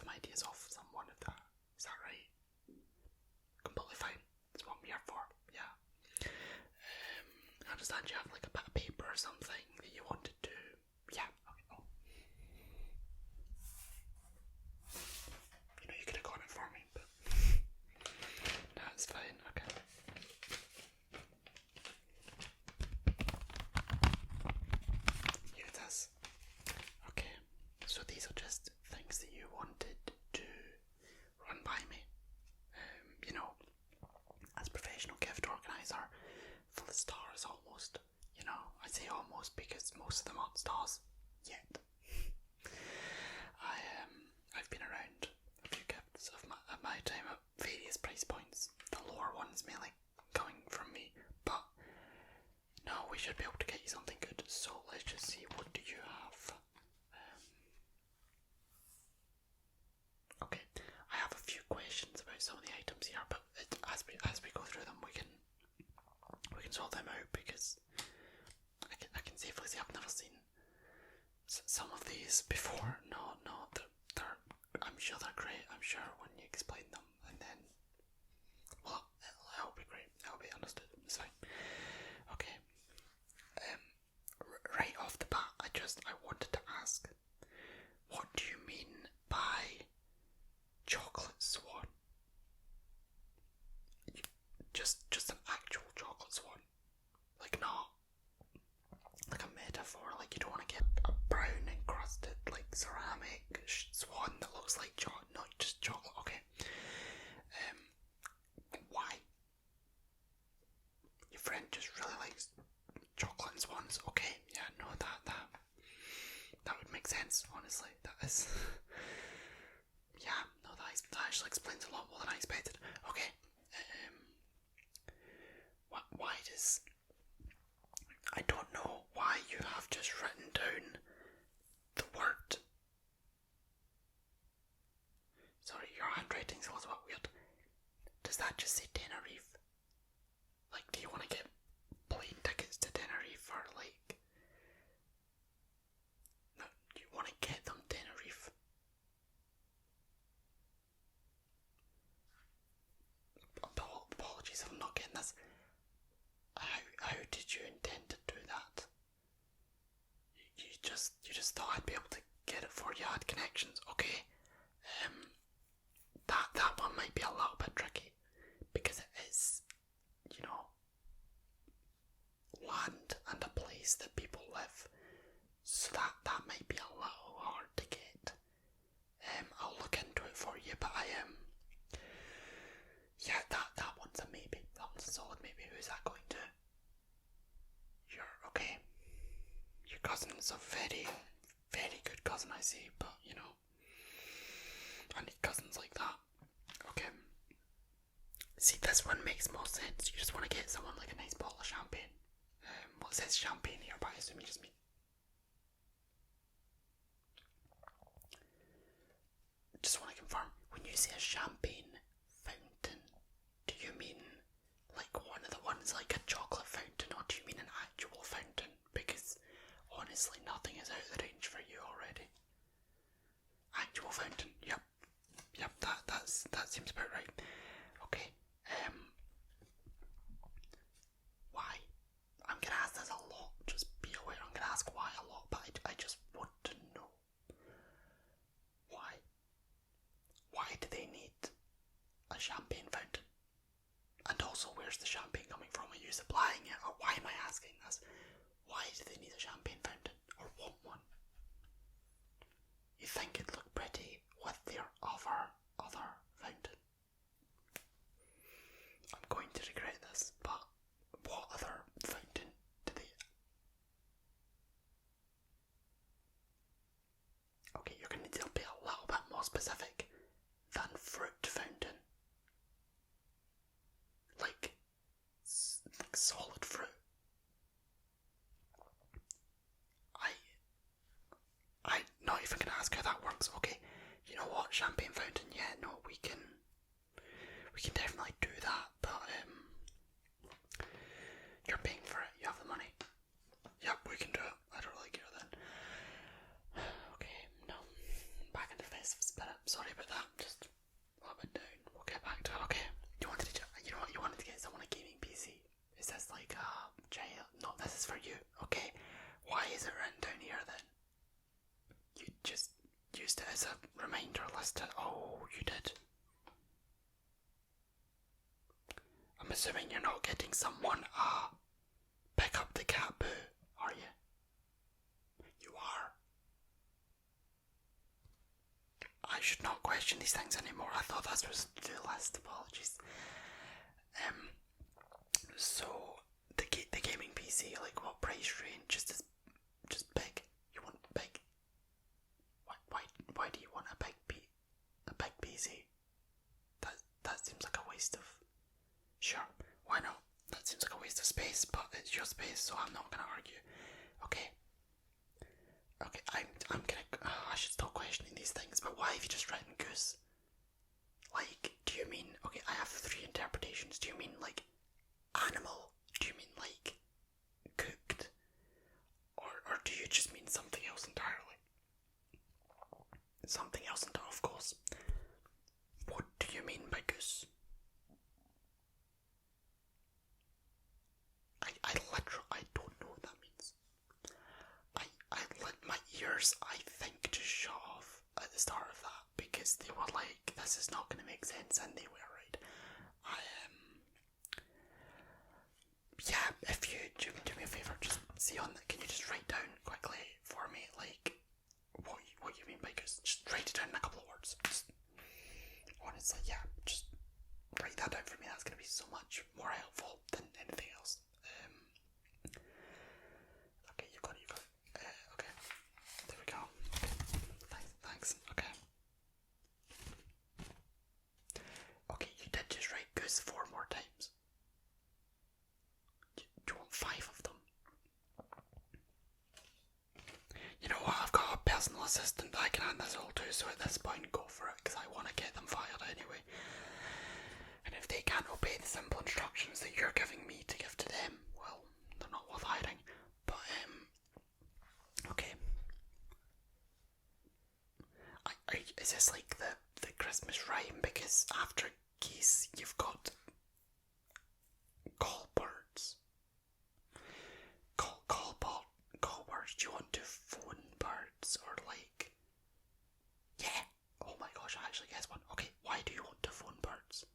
some ideas off someone, if that is that right? Completely fine. That's what I'm here for. Yeah. I understand you have like a bit of paper or something that you wanted to. Yeah. Okay. Oh. You could have got it for me, but no, it's fine. Okay. Here it is. Okay. So these are just things that you wanted to run by me. As professional gift organizer for the stars almost. I say almost because most of them aren't stars yet. I've been around a few gifts of my time at various price points. The lower ones mainly coming from me, but no, we should be able to get you something good. So let's just see, what do you have? Okay, I have a few questions about some of the items here, but as we go through them, we can sort them out, because I can safely say I've never seen some of these before. No, they're I'm sure they're great. I'm sure when you explain them, and then, well, it'll be great. It'll be understood. It's fine. Okay. Right off the bat, I wanted to ask, what do you mean by chocolate swan? Just an actual chocolate swan, like not like a metaphor. Like you don't want to get a brown encrusted like ceramic swan that looks like chocolate, not just chocolate. Okay. Why? Your friend just really likes chocolate and swans. Okay, yeah, no, that would make sense. Honestly, that is. Yeah, no, that actually explains a lot more than I expected. Okay. Why does... I don't know why you have just written down the word... Sorry, your handwriting's a little bit weird. Does that just say Tenerife? Like, do you want to get plane tickets to Tenerife, or like... No, you want to get them Tenerife? Apologies if I'm not getting this. How did you intend to do that? You just thought I'd be able to get it for you, had connections. Okay. That one might be a little bit tricky, because it is, land and a place that people live. So that might be a little hard to get. I'll look into it for you, but yeah, that one's a maybe. That one's a solid maybe. Who's that going to? Okay. Your cousin's a very, very good cousin, I see, but I need cousins like that. Okay. See, this one makes more sense. You just want to get someone like a nice bottle of champagne. Well, it says champagne here, but I assume you just mean... Just want to confirm, when you say a champagne fountain, do you mean like one of the ones like a chocolate fountain, or do you mean an actual fountain? Because honestly, nothing is out of the range for you already. Actual fountain, yep, that seems about right. Okay, why? I'm gonna ask this a lot, just be aware, I'm gonna ask why a lot, but I just want to know. Why? Why do they need a champagne fountain? And also, where's the champagne coming from? Are you supplying it? Or why am I asking this? Why do they need a champagne fountain? Or want one? You think it'd look pretty with their other fountain? I'm going to regret this, but what other fountain do they... Okay, you're going to need to be a little bit more specific than fruit fountain. Like solid fruit. I'm not even going to ask how that works. Okay, you know what, champagne fountain, yeah, no, we can definitely do that, but you're paying for it, you have the money. Yep, we can do it, I don't really care then. Okay, no, back into festive spirit, sorry about Okay, why is it written down here then? You just used it as a reminder list. Oh, you did. I'm assuming you're not getting someone pick up the cat poo, are you? You are. I should not question these things anymore. I thought that was the list. Apologies. So the gaming PC, like what price range? Just big. You want big? Why do you want a big PC? That seems like a waste of. Sure, why not? That seems like a waste of space, but it's your space, so I'm not gonna argue. Okay, I'm gonna. I should stop questioning these things. But why have you just written goose? Like, do you mean? Okay, I have 3 interpretations. Do you mean like animal? Do you mean like cooked? Or do you just mean something else entirely? Something else entirely, of course. What do you mean by goose? I don't know what that means. I let my ears, I think, just shut off at the start of that because they were like, this is not going to make sense, and they were right. Yeah, if you do me a favour, just see on that, can you just write down quickly for me, like, what you mean by goose? Just write it down in a couple of words. Just, honestly, yeah, just write that down for me. That's going to be so much more helpful than anything else. Okay, you got it. Okay, there we go. Okay. Thanks. Okay. Okay, you did just write goose 4 more times. Do you want 5 of them? You know what? I've got a personal assistant I can hand this all to, so at this point, go for it, because I want to get them fired anyway. And if they can't obey the simple instructions that you're giving me to give to them, well, they're not worth hiring. But, okay. Is this like the Christmas rhyme? Because after geese, you've got call birds. Call birds. Do you want to phone birds or like? Yeah. Oh my gosh, I actually guessed one. Okay, why do you want to phone birds?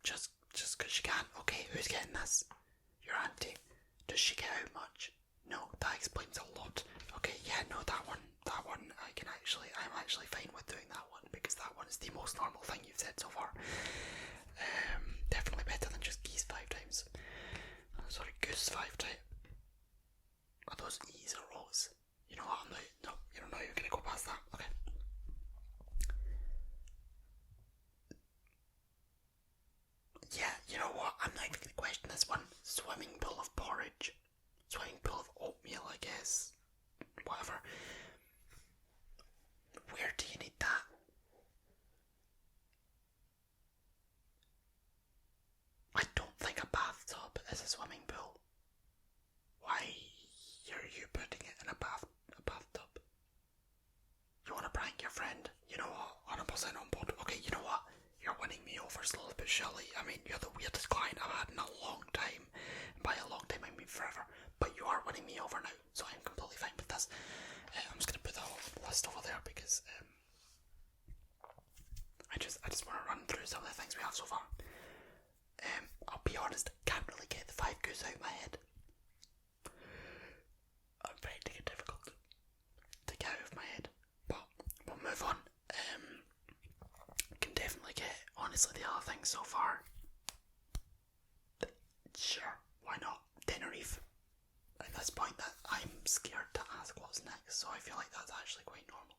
Just because you can. Okay, who's getting this? Your auntie. Does she get out much? No, that explains a lot. Okay, yeah, no, that one, I'm actually fine with doing that one, because that one is the most normal thing you've said so far. Definitely better than just geese 5 times. Sorry, goose 5 times. Are those E's or O's? You know what, no, you don't know, you're gonna go past that. Okay. Yeah, you know what, I'm not even gonna question this one. Swimming pool of porridge. Swimming pool of oatmeal, I guess. Whatever. Where do you need that? I don't think a bathtub is a swimming pool. Why are you putting it in a bathtub? You want to prank your friend? You know what? 100% on board. Okay, you know what? You're winning me over slowly but surely. I mean, you're the weirdest client I've had in a long time. And by a long time, I mean forever. But you are winning me over now, so I'm completely fine with this. I'm just going to put the whole list over there because I just want to run through some of the things we have so far. I'll be honest, I can't really get the 5 goose out of my head. I'm finding it difficult to get out of my head, but we'll move on. Can definitely get, honestly, the other things so far. Sure, why not? Tenerife. At this point, that I'm scared to ask what's next, so I feel like that's actually quite normal.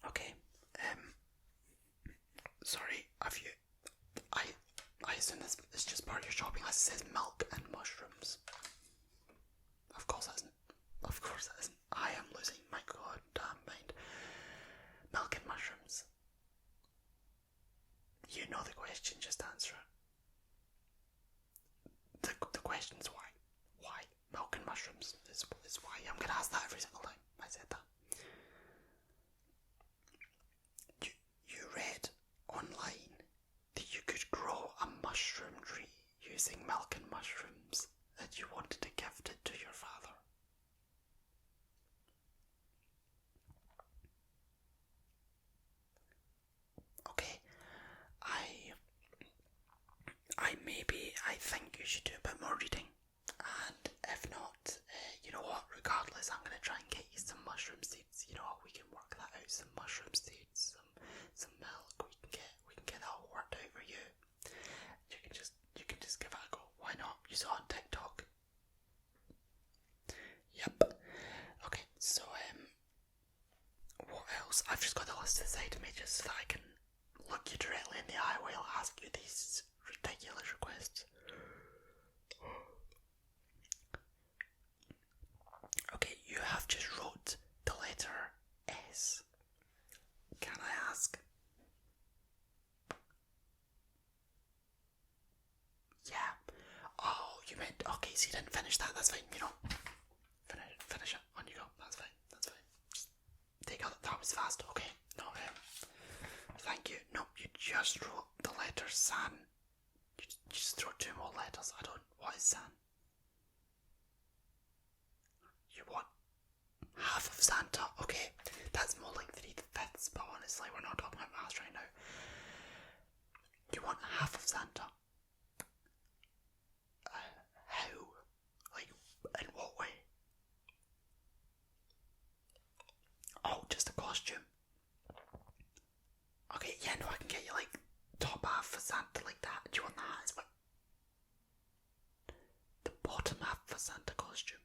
Okay, sorry, have you, I assume this is just part of your shopping list. It says milk and mushrooms. Of course it isn't. Of course it isn't. I am losing my goddamn mind. Milk and mushrooms. You know the question, just answer it. The question's why. Why? Milk and mushrooms is why. I'm going to ask that every single time I said that. You read online that you could grow a mushroom tree using milk and mushrooms. I've just got the list to the side of me just so that I can look you directly in the eye while I ask you these ridiculous requests. Okay, you have just wrote the letter S. Can I ask? Yeah. Oh, you meant, okay, so you didn't finish that, that's fine, you know. Finish it, on you go, that's fine. Just take out, that was fast, okay. No, thank you. No, you just wrote the letter San. You just throw two more letters, what is San? You want half of Santa? Okay, that's more like 3/5, but honestly, we're not talking about maths right now. You want half of Santa? How? Like, in what way? Oh, just a costume. Okay, yeah, no, I can get you like top half for Santa like that. Do you want that as well? The bottom half for Santa costume.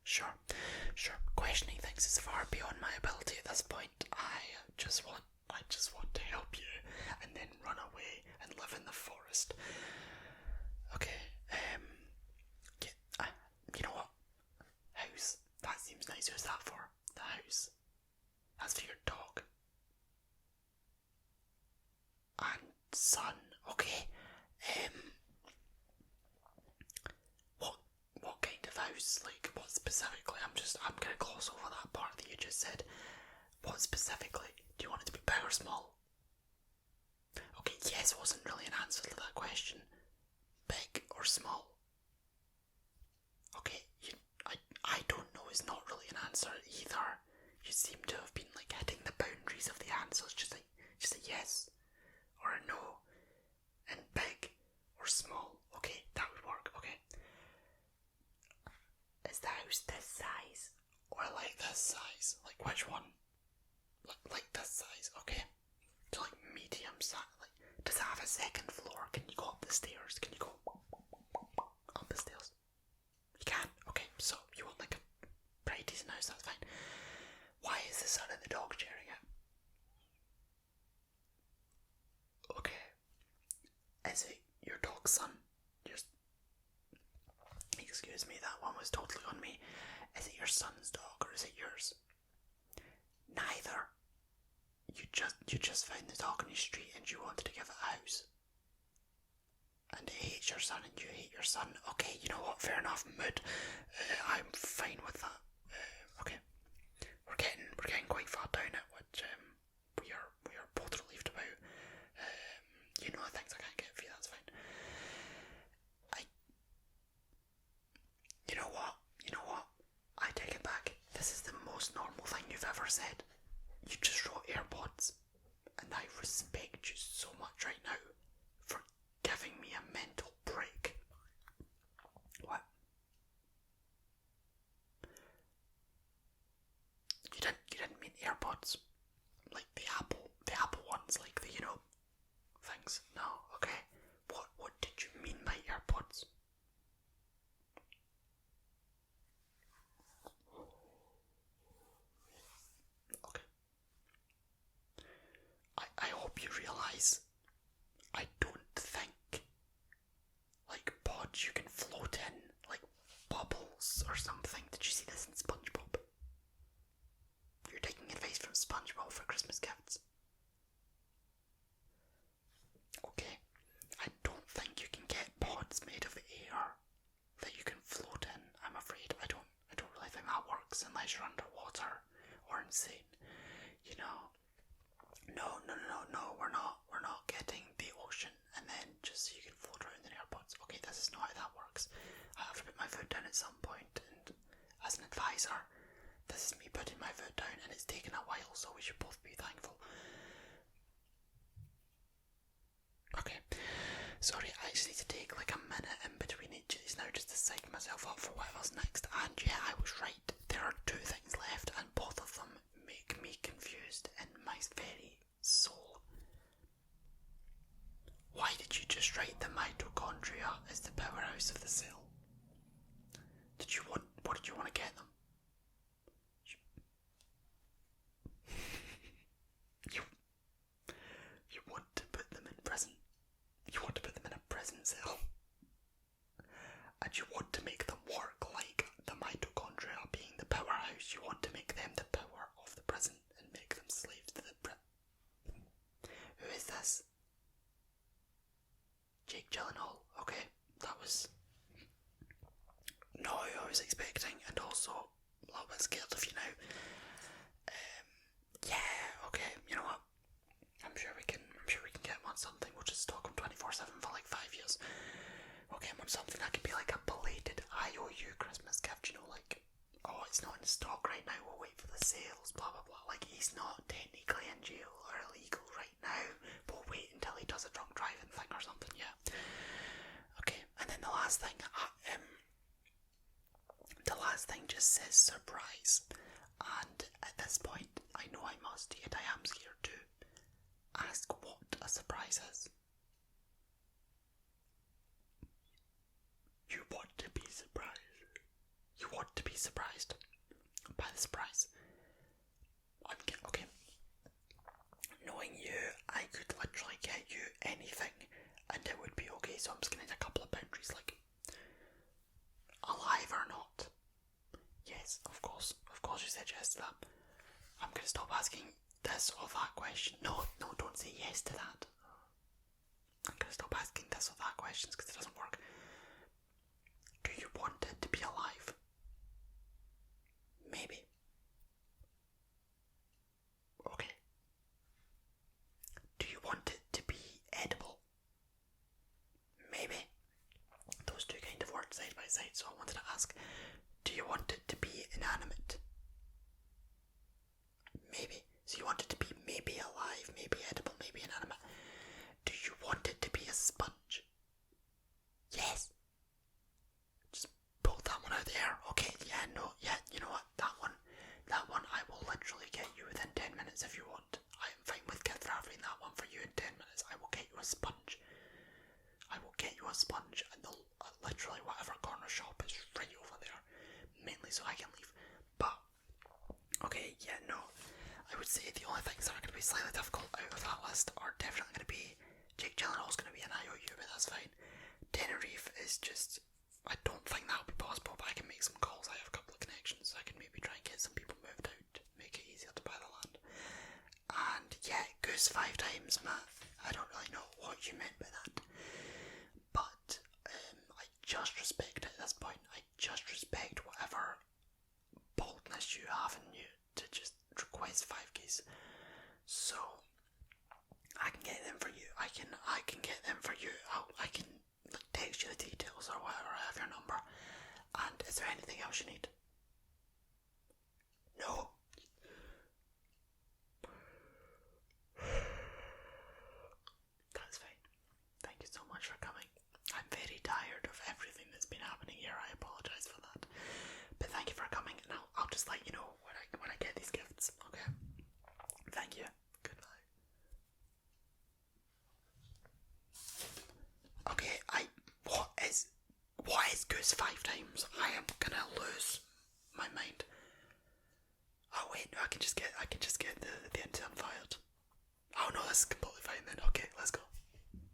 Sure. Questioning things is far beyond my ability at this point. I just want to help you and then run away and live in the forest. Okay, you know what? House. That seems nice. Who's that for? The house. That's for your dog. And son. Okay. What kind of house? Like, what specifically? I'm gonna gloss over that part that you just said. What specifically? Do you want it to be big or small? Okay, yes wasn't really an answer to that question. Big or small? Okay, I don't know is not really an answer either. You seem to have been like hitting the boundaries of the answers. Just a yes or a no. And big or small. Okay, that would work. Okay. Is the house this size or like this size? Like which one? Like this size. Okay. So like medium size. Like, does it have a second floor? Can you go up the stairs? Can you go up the stairs? You can? Okay, so you want like a pretty decent house, that's fine. Why is the son and the dog sharing it? Okay. Is it your dog's son? Excuse me, that one was totally on me. Is it your son's dog or is it yours? Neither. You just found the dog on the street and you wanted to give it a house. And it hates your son and you hate your son. Okay, you know what? Fair enough, mood. I'm fine with that. Okay, we're getting quite far down it, which we are both relieved about. You know the things I can't get for you. That's fine. You know what? I take it back. This is the most normal thing you've ever said. You just wrote AirPods, and I respect you so much right now for giving me a mental break. What? You didn't mean AirPods, like the Apple ones, like the things. No, okay. What did you mean by AirPods? Okay. I hope you realise I don't think like pods you can float in, like bubbles or something. Did you see this in SpongeBob? You're taking advice from SpongeBob for Christmas gifts. Okay, I don't think you can get pods made of air that you can float in. I'm afraid I don't really think that works unless you're underwater or insane. No, we're not getting the ocean and then just so you can float around in AirPods. Okay, this is not how that works. I have to put my foot down at some point, and as an advisor, this is me putting my foot down, and it's taken a while, so we should both be thankful. Okay, sorry, I just need to take like a minute in between each of these now just to psych myself up for whatever's next. And yeah, I was right. There are two things left, and both of them make me confused in my very soul. Why did you just write the mitochondria as the powerhouse of the cell? What did you want to get them? and you want to make them work like the mitochondria being the powerhouse. You want to make them the power of the present and make them slaves to the Who is this? Jake Gyllenhaal. Okay, that was not who I was expecting, and also a little bit scared of you now. Yeah, okay, you know what? I'm sure we can get him on something. We'll just stalk him 24/7 for like 5 years. We'll get him on something that could be like a belated IOU Christmas gift, you know, like, oh, it's not in stock right now, we'll wait for the sales, blah blah blah. Like, he's not technically in jail or illegal right now, but we'll wait until he does a drunk driving thing or something, yeah. Okay, and then the last thing just says surprise, and at this point I know I must, yet I am scared to ask what a surprise is. You want to be surprised. You want to be surprised by the surprise. Okay. Knowing you, I could literally get you anything and it would be okay, so I'm just going to need a couple of boundaries, like alive or not. Yes, of course you said yes to that. I'm going to stop asking this or that question. No, don't say yes to that. I'm going to stop asking this or that questions because it doesn't work. Do you want it to be alive? Maybe. Okay. Do you want it to be edible? Maybe. Those two kind of words side by side, so I wanted to ask, do you want it to be inanimate? Maybe. So you want it to be maybe alive, maybe edible, maybe inanimate. Do you want it to be a sponge? Yes. Just pull that one out there. Okay, yeah, no, yeah, you know what? That one I will literally get you within 10 minutes if you want. I am fine with kidnapping that one for you in 10 minutes. I will get you a sponge. And literally whatever corner shop is right over there. Mainly so I can leave. But, okay, yeah, no. I would say the only things that are going to be slightly difficult out of that list are definitely going to be Jake Gyllenhaal's going to be an IOU, but that's fine. Tenerife is just, I don't think that will be possible, but I can make some calls. I have a couple of connections, so I can maybe try and get some people moved out, make it easier to buy the land. And yeah, goose 5 times, Matt. I don't really know what you meant by that, but I just respect it at this point. I just respect whatever boldness you have in you to just request 5 keys. So I can get them for you. I can get them for you. I can text you the details or whatever. I have your number. And is there anything else you need? No. That's fine. Thank you so much for coming. I'm very tired of everything that's been happening here. I apologise for that. But thank you for coming, and I'll just let you know when I get these gifts. Okay. Thank you. Goodbye. Okay, what is goose 5 times? I am gonna lose my mind. Oh wait, no, I can just get the intern fired. Oh no, that's completely fine then. Okay, let's go.